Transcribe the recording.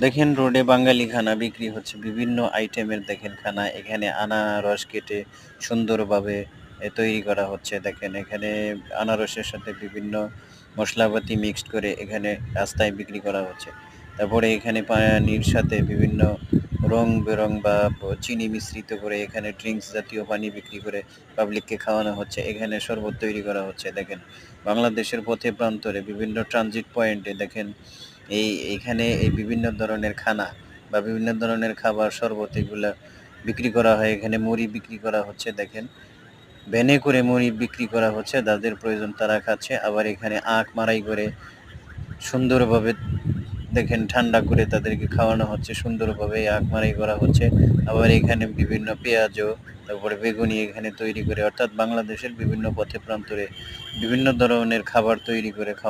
দেখেন রোডে বাঙালি খানা বিক্রি হচ্ছে। বিভিন্ন আইটেমের দেখেন খানা। এখানে আনারস কেটে সুন্দরভাবে তৈরি করা হচ্ছে। দেখেন এখানে আনারসের সাথে বিভিন্ন মশলাপাতি মিক্সড করে এখানে রাস্তায় বিক্রি করা হচ্ছে। তারপরে এখানে পানির সাথে বিভিন্ন রং-বেরং বা চিনি মিশ্রিত করে এখানে ড্রিংকস জাতীয় পানি বিক্রি করে পাবলিককে খাওয়ানো হচ্ছে। এখানে শরবত তৈরি করা হচ্ছে। দেখেন বাংলাদেশের পথে প্রান্তরে বিভিন্ন ট্রানজিট পয়েন্টে দেখেন এইখানে এই বিভিন্ন ধরনের খানা বা বিভিন্ন ধরনের খাবার, শরবত এগুলা বিক্রি করা হয়। এখানে মুড়ি বিক্রি করা হচ্ছে দেখেন। ভ্যানে করে মুড়ি বিক্রি করা হচ্ছে। যাদের প্রয়োজন তারা খাচ্ছে। আবার এখানে আখ মাড়াই করে সুন্দরভাবে দেখেন ঠান্ডা করে তাদেরকে খাওয়ানো হচ্ছে। সুন্দরভাবে আখ মাড়াই করা হচ্ছে। আবার এখানে বিভিন্ন পেঁয়াজু, তারপরে বেগুনি এখানে তৈরি করে অর্থাৎ বাংলাদেশের বিভিন্ন পথে প্রান্তরে বিভিন্ন ধরনের খাবার তৈরি করে